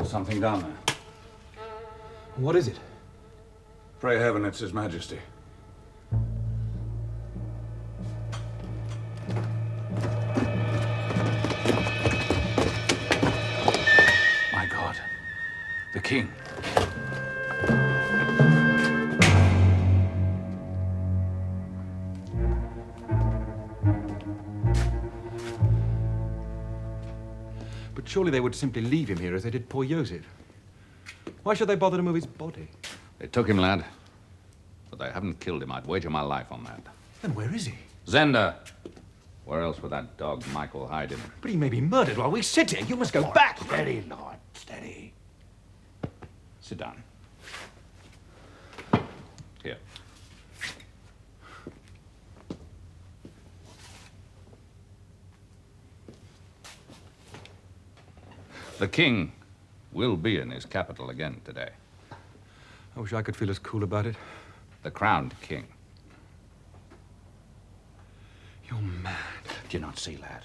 Something down there. What is it? Pray heaven it's His Majesty. My God, the King. But surely they would simply leave him here as they did poor Joseph. Why should they bother to move his body? They took him, lad. But they haven't killed him. I'd wager my life on that. Then where is he? Zenda. Where else would that dog Michael hide him? But he may be murdered while we sit here. You must go back. Steady, Lord. Steady. Sit down. Here. The king will be in his capital again today. I wish I could feel as cool about it. The crowned king. You're mad. Do you not see, lad?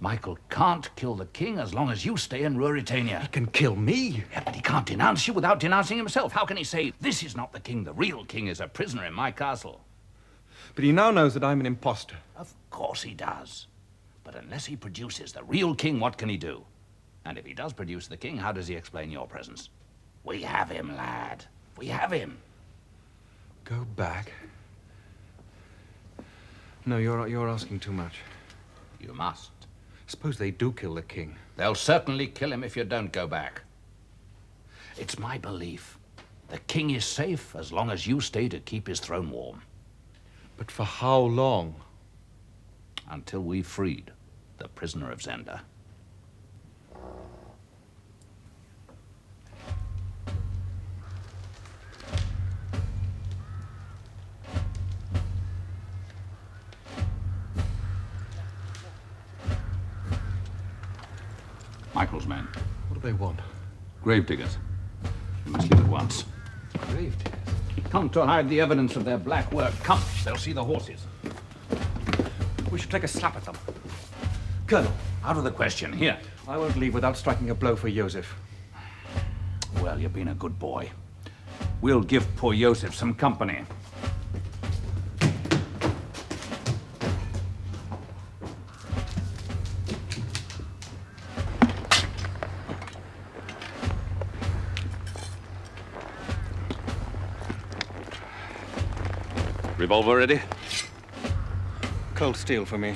Michael can't kill the king as long as you stay in Ruritania. He can kill me. Yeah, but he can't denounce you without denouncing himself. How can he say, this is not the king, the real king is a prisoner in my castle? But he now knows that I'm an imposter. Of course he does. But unless he produces the real king, what can he do? And if he does produce the king, how does he explain your presence? We have him, lad. We have him. Go back? No, you're asking too much. You must. Suppose they do kill the king. They'll certainly kill him if you don't go back. It's my belief. The king is safe as long as you stay to keep his throne warm. But for how long? Until we've freed the prisoner of Zenda. Michael's men. What do they want? Gravediggers. We must leave at once. Gravediggers? Come to hide the evidence of their black work. Come, they'll see the horses. We should take a slap at them. Colonel. Out of the question. Here. I won't leave without striking a blow for Joseph. Well, you've been a good boy. We'll give poor Joseph some company. Revolver ready? Cold steel for me.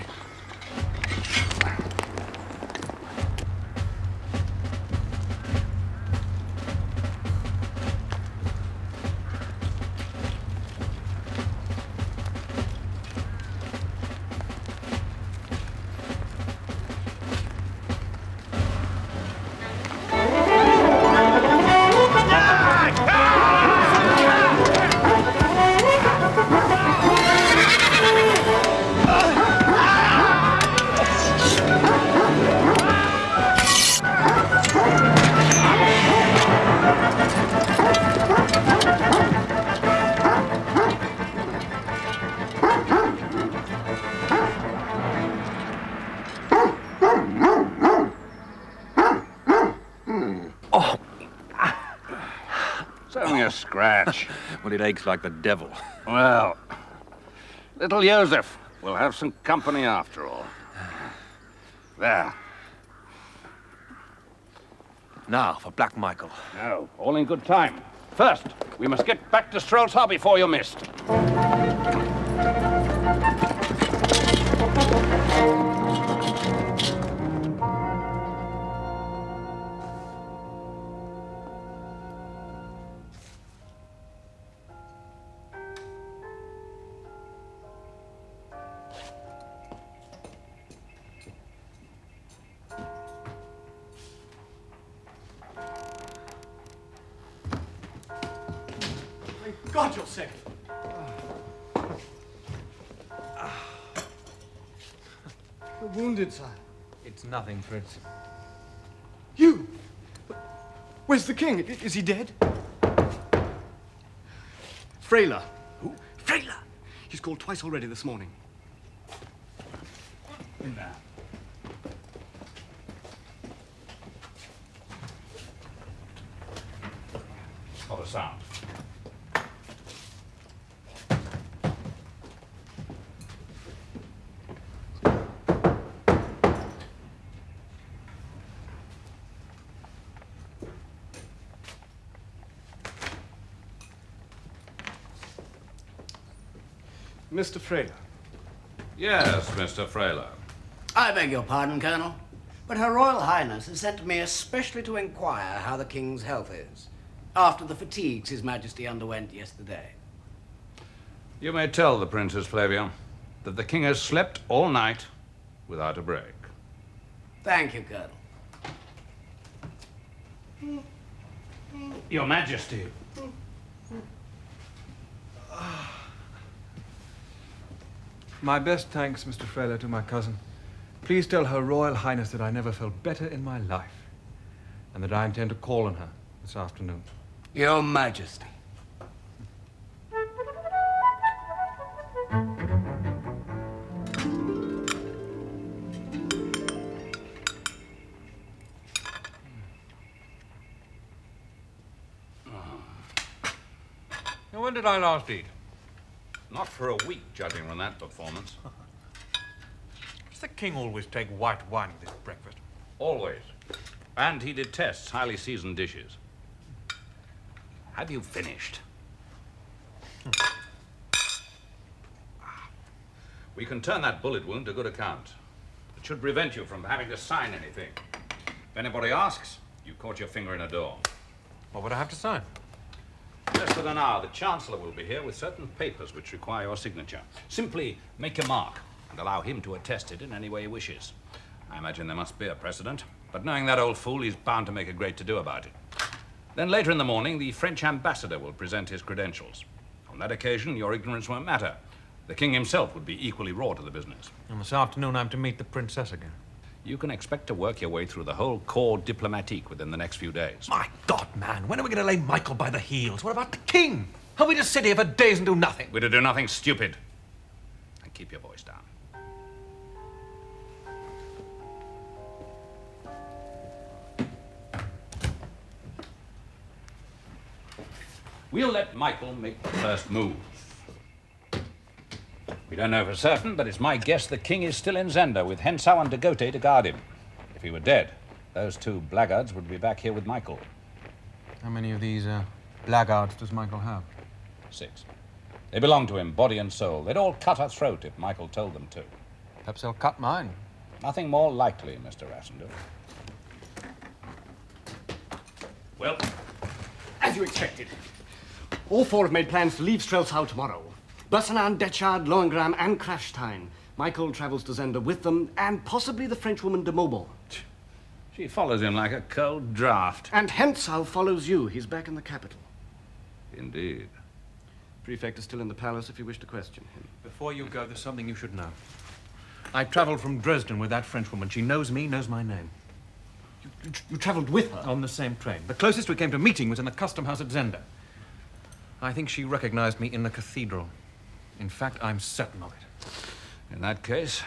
Scratch. Well, it aches like the devil. Well, little Joseph will have some company after all. There. Now for Black Michael. No, all in good time. First, we must get back to Strelsau before you're missed. Thank God you're safe. You're wounded, sire. It's nothing, Fritz. You? Where's the king? Is he dead? Freyler. Who? Freyler! He's called twice already this morning. In there. Not a sound. Mr. Freyler. Yes, Mr. Freyler. I beg your pardon, Colonel, but Her Royal Highness has sent me especially to inquire how the King's health is, after the fatigues His Majesty underwent yesterday. You may tell the Princess Flavia that the King has slept all night without a break. Thank you, Colonel. Your Majesty. My best thanks, Mr. Freyler, to my cousin. Please tell Her Royal Highness that I never felt better in my life, and that I intend to call on her this afternoon. Your Majesty. Now, when did I last eat? Not for a week, judging from that performance. Does the king always take white wine with his breakfast? Always. And he detests highly seasoned dishes. Have you finished? We can turn that bullet wound to good account. It should prevent you from having to sign anything. If anybody asks, you caught your finger in a door. What would I have to sign? Less than an hour, the Chancellor will be here with certain papers which require your signature. Simply make a mark and allow him to attest it in any way he wishes. I imagine there must be a precedent, but knowing that old fool, he's bound to make a great to-do about it. Then later in the morning, the French ambassador will present his credentials. On that occasion, your ignorance won't matter. The king himself would be equally raw to the business. And this afternoon I'm to meet the princess again. You can expect to work your way through the whole corps diplomatique within the next few days. My God, man, when are we going to lay Michael by the heels? What about the king? Are we just sit here for days and do nothing? We're to do nothing stupid. And keep your voice down. We'll let Michael make the first move. We don't know for certain, but it's my guess the king is still in Zenda with Hentzau and de Gote to guard him. If he were dead, those two blackguards would be back here with Michael. How many of these blackguards does Michael have? 6. They belong to him, body and soul. They'd all cut her throat if Michael told them to. Perhaps they'll cut mine. Nothing more likely, Mr. Rassendyll. Well, as you expected, all four have made plans to leave Strelsau tomorrow. Bersenand, Detchard, Lohengrin, and Krafstein. Michael travels to Zenda with them, and possibly the Frenchwoman de Mauban. She follows him like a cold draught. And Hentzau follows you. He's back in the capital. Indeed. Prefect is still in the palace if you wish to question him. Before you go, there's something you should know. I traveled from Dresden with that Frenchwoman. She knows me, knows my name. You traveled with her? On the same train. The closest we came to meeting was in the custom house at Zenda. I think she recognized me in the cathedral. In fact, I'm certain of it. In that case,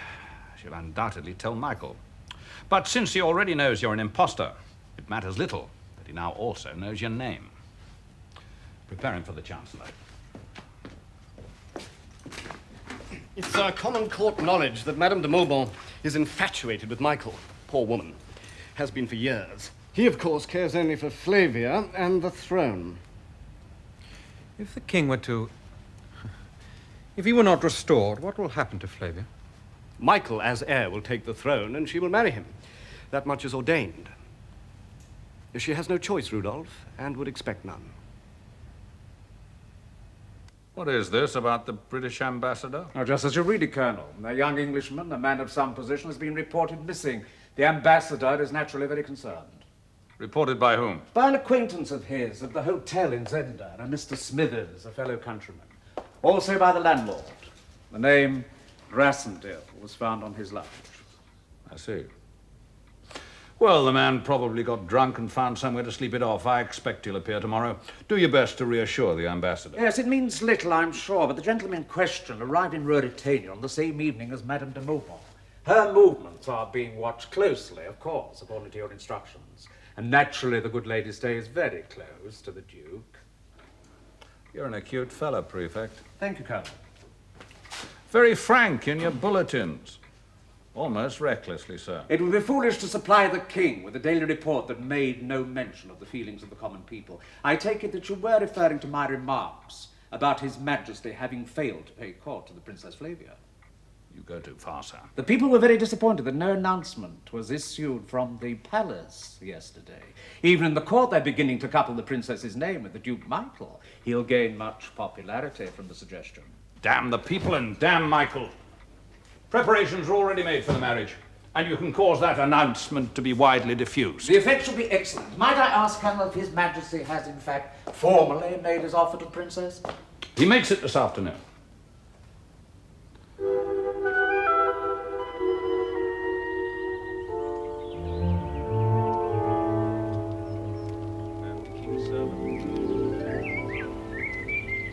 she'll undoubtedly tell Michael. But since he already knows you're an imposter, it matters little that he now also knows your name. Prepare him for the Chancellor. It's common court knowledge that Madame de Mauban is infatuated with Michael. Poor woman. Has been for years. He, of course, cares only for Flavia and the throne. If the king were to... If he were not restored, what will happen to Flavia? Michael, as heir, will take the throne and she will marry him. That much is ordained. She has no choice, Rudolf, and would expect none. What is this about the British ambassador? Now, just as you read it, Colonel. A young Englishman, a man of some position, has been reported missing. The ambassador is naturally very concerned. Reported by whom? By an acquaintance of his at the hotel in Zenda, a Mr. Smithers, a fellow countryman. Also by the landlord. The name Rassendale was found on his luggage. I see. Well, the man probably got drunk and found somewhere to sleep it off. I expect he'll appear tomorrow. Do your best to reassure the ambassador. Yes, it means little, I'm sure, but the gentleman in question arrived in Ruritarian on the same evening as Madame de Mauban. Her movements are being watched closely, of course, according to your instructions. And naturally, the good lady stays very close to the Duke. You're an acute fellow, Prefect. Thank you, Colonel. Very frank in your bulletins. Almost recklessly, sir. It would be foolish to supply the king with a daily report that made no mention of the feelings of the common people. I take it that you were referring to my remarks about His Majesty having failed to pay court to the Princess Flavia. You go too far, sir. The people were very disappointed that no announcement was issued from the palace yesterday. Even in the court, they're beginning to couple the princess's name with the Duke Michael. He'll gain much popularity from the suggestion. Damn the people and damn Michael. Preparations are already made for the marriage, and you can cause that announcement to be widely diffused. The effect shall be excellent. Might I ask, Colonel, if His Majesty has in fact formally made his offer to the princess? He makes it this afternoon.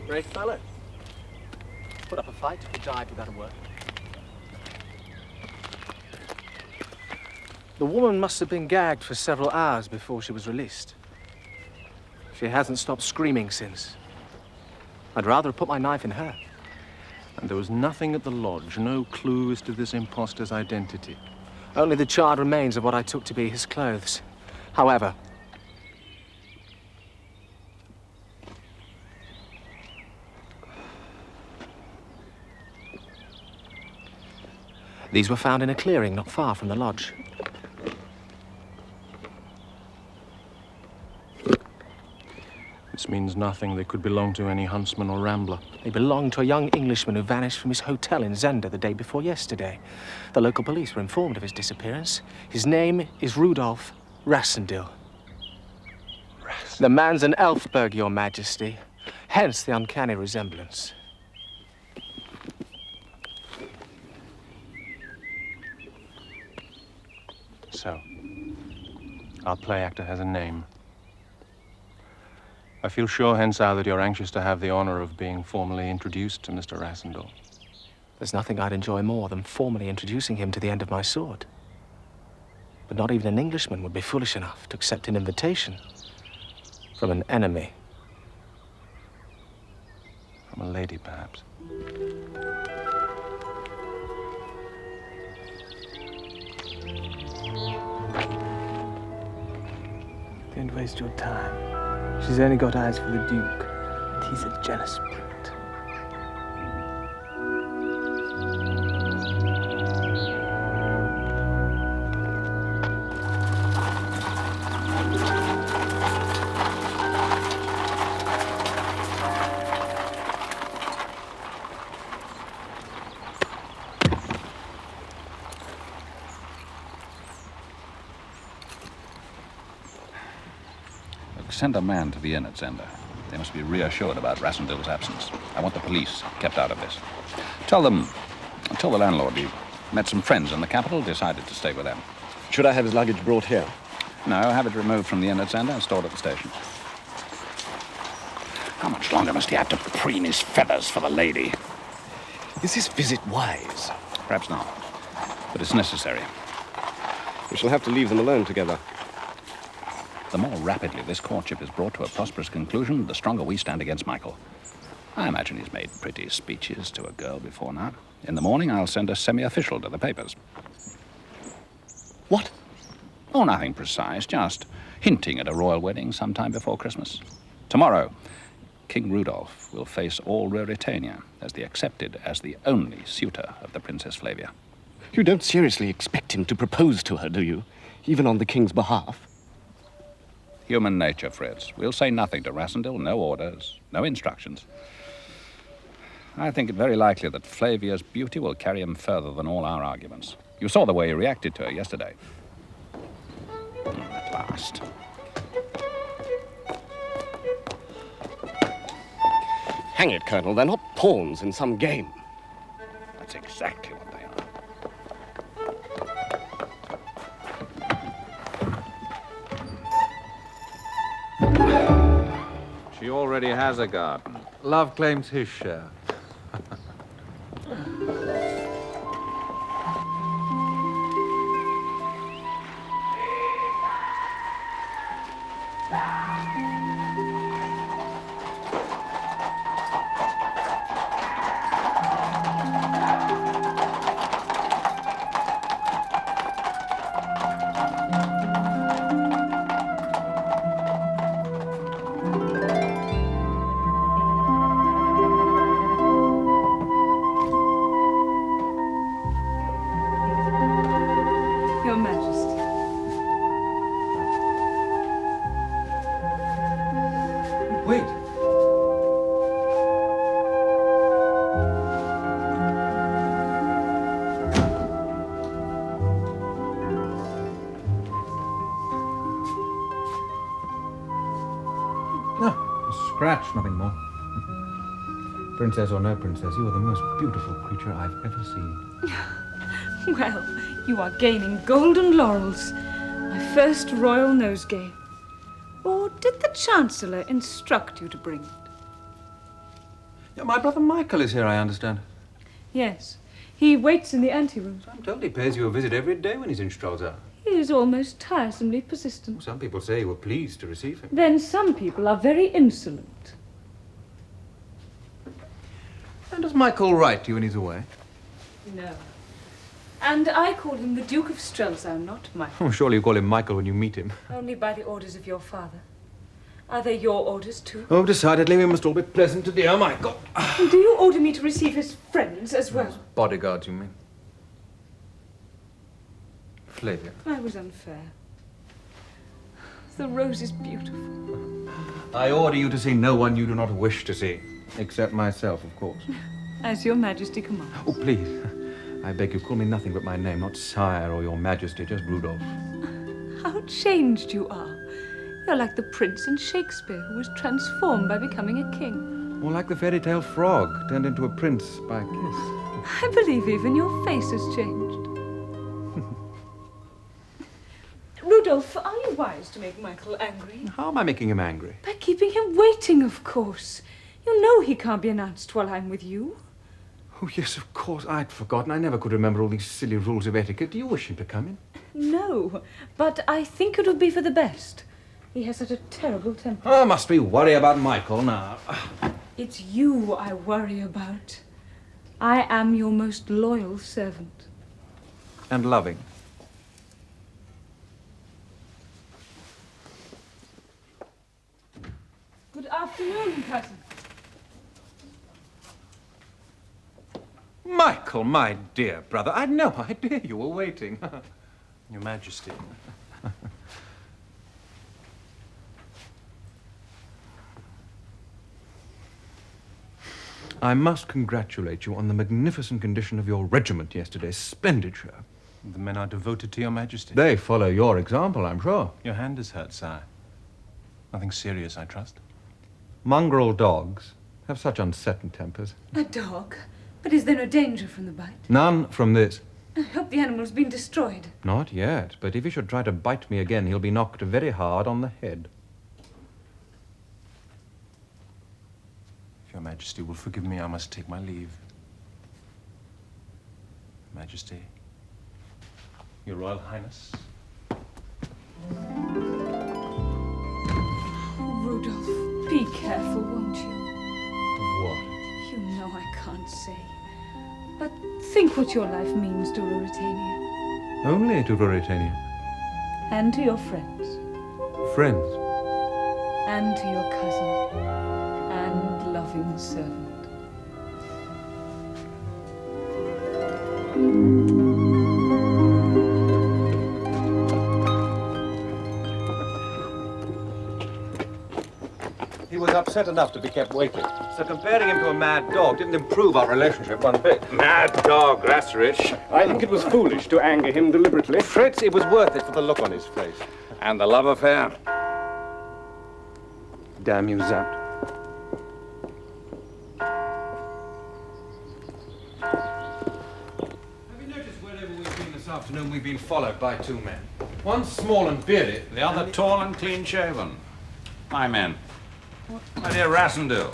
Brave fellow. Put up a fight, or died without a word. The woman must have been gagged for several hours before she was released. She hasn't stopped screaming since. I'd rather have put my knife in her. And there was nothing at the lodge, no clue as to this imposter's identity. Only the charred remains of what I took to be his clothes. However, these were found in a clearing not far from the lodge. This means nothing. They could belong to any huntsman or rambler. They belonged to a young Englishman who vanished from his hotel in Zenda the day before yesterday. The local police were informed of his disappearance. His name is Rudolf Rassendale. The man's an Elfberg, Your Majesty. Hence the uncanny resemblance. So, our play actor has a name. I feel sure, Hentzau, that you're anxious to have the honor of being formally introduced to Mr. Rassendale. There's nothing I'd enjoy more than formally introducing him to the end of my sword. But not even an Englishman would be foolish enough to accept an invitation from an enemy. From a lady, perhaps. Don't waste your time. She's only got eyes for the Duke, and he's a jealous brute. Send a man to the inn at Zenda. They must be reassured about Rassendale's absence. I want the police kept out of this. Tell the landlord he met some friends in the capital, decided to stay with them. Should I have his luggage brought here? No, have it removed from the inn at Zenda and stored at the station. How much longer must he have to preen his feathers for the lady? Is this visit wise? Perhaps not, but it's necessary. We shall have to leave them alone together. The more rapidly this courtship is brought to a prosperous conclusion, the stronger we stand against Michael. I imagine he's made pretty speeches to a girl before now. In the morning, I'll send a semi-official to the papers. What? Oh, nothing precise, just hinting at a royal wedding sometime before Christmas. Tomorrow, King Rudolf will face all Ruritania as the only suitor of the Princess Flavia. You don't seriously expect him to propose to her, do you? Even on the king's behalf? Human nature, Fritz. We'll say nothing to Rassendale, no orders, no instructions. I think it very likely that Flavia's beauty will carry him further than all our arguments. You saw the way he reacted to her yesterday. At last. Hang it, Colonel, they're not pawns in some game. That's exactly what they are. She already has a garden. Love claims his share. Your Majesty. Wait. No, a scratch, nothing more. Princess or no princess, you are the most beautiful creature I've ever seen. Well, you are gaining golden laurels. My first royal nosegay. Or did the Chancellor instruct you to bring it? Yeah, my brother Michael is here, I understand. Yes. He waits in the anteroom. I'm told he pays you a visit every day when he's in Strelsau. He is almost tiresomely persistent. Some people say you were pleased to receive him. Then some people are very insolent. And does Michael write to you when he's away? No. And I call him the Duke of Strelsau, not Michael. Oh, surely you call him Michael when you meet him. Only by the orders of your father. Are they your orders, too? Oh, decidedly, we must all be pleasant to dear Michael. Do you order me to receive his friends as well? Bodyguards, you mean? Flavia. I was unfair. The rose is beautiful. I order you to see no one you do not wish to see. Except myself, of course. As your Majesty commands. Oh, please. I beg you, call me nothing but my name, not Sire or Your Majesty, just Rudolf. How changed you are. You're like the prince in Shakespeare who was transformed by becoming a king. More like the fairy tale frog turned into a prince by a kiss. I believe even your face has changed. Rudolf, are you wise to make Michael angry? How am I making him angry? By keeping him waiting, of course. You know he can't be announced while I'm with you. Oh, yes, of course. I'd forgotten. I never could remember all these silly rules of etiquette. Do you wish him to come in? No, but I think it would be for the best. He has such a terrible temper. Oh, must we worry about Michael now? It's you I worry about. I am your most loyal servant. And loving. Good afternoon, cousin. Michael, my dear brother, I'd no idea you were waiting. Your Majesty. I must congratulate you on the magnificent condition of your regiment yesterday. Splendid show. The men are devoted to Your Majesty. They follow your example, I'm sure. Your hand is hurt, sire. Nothing serious, I trust. Mongrel dogs have such uncertain tempers. A dog? But is there no danger from the bite? None from this. I hope the animal's been destroyed. Not yet, but if he should try to bite me again, he'll be knocked very hard on the head. If Your Majesty will forgive me, I must take my leave. Majesty, Your Royal Highness. Rudolf, be careful, won't you? Of what? You know I can't say. But think what your life means to Ruritania. Only to Ruritania. And to your friends. Friends. And to your cousin. And loving servant. He was upset enough to be kept waiting. So comparing him to a mad dog didn't improve our relationship one bit. Mad dog, that's rich. I think it was foolish to anger him deliberately. Fritz, it was worth it for the look on his face. And the love affair. Damn you, Sapt. afternoon we've been followed by two men. One small and bearded. The other tall and clean-shaven. My men. My dear Rassendil,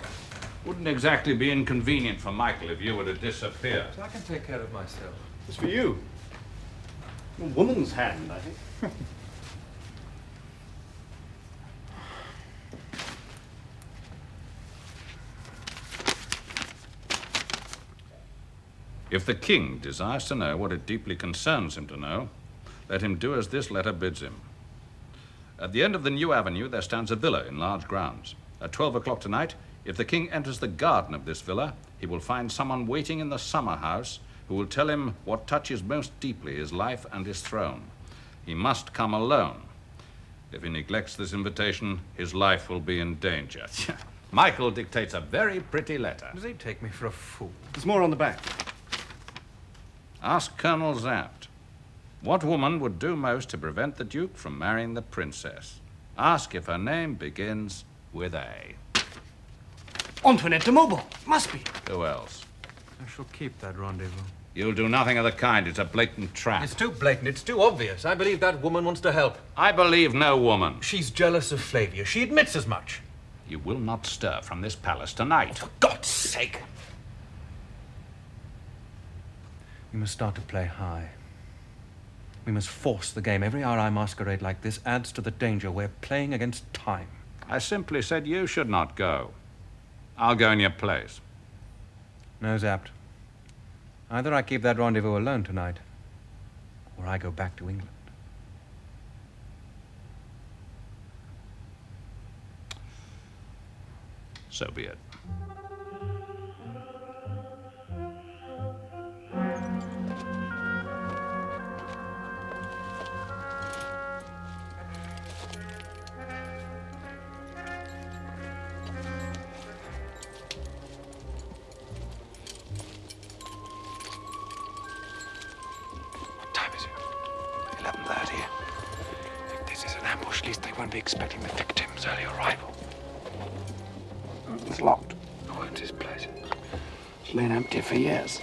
wouldn't exactly be inconvenient for Michael if you were to disappear. I can take care of myself. It's for you. A woman's hand, I think. If the king desires to know what it deeply concerns him to know, let him do as this letter bids him. At the end of the new avenue there stands a villa in large grounds. At 12 o'clock tonight, if the king enters the garden of this villa, he will find someone waiting in the summer house who will tell him what touches most deeply his life and his throne. He must come alone. If he neglects this invitation, his life will be in danger. Michael dictates a very pretty letter. Does he take me for a fool? There's more on the back. Ask Colonel Sapt, what woman would do most to prevent the Duke from marrying the princess? Ask if her name begins with A. Antoinette de Mauban. Must be. Who else? I shall keep that rendezvous. You'll do nothing of the kind. It's a blatant trap. It's too blatant. It's too obvious. I believe that woman wants to help. I believe no woman. She's jealous of Flavia. She admits as much. You will not stir from this palace tonight. For God's sake! We must start to play high. We must force the game. Every hour I masquerade like this adds to the danger. We're playing against time. I simply said you should not go. I'll go in your place. No, Sapt. Either I keep that rendezvous alone tonight, or I go back to England. So be it. Expecting the victim's early arrival. It's locked. Oh, it's his place. It's lain empty for years.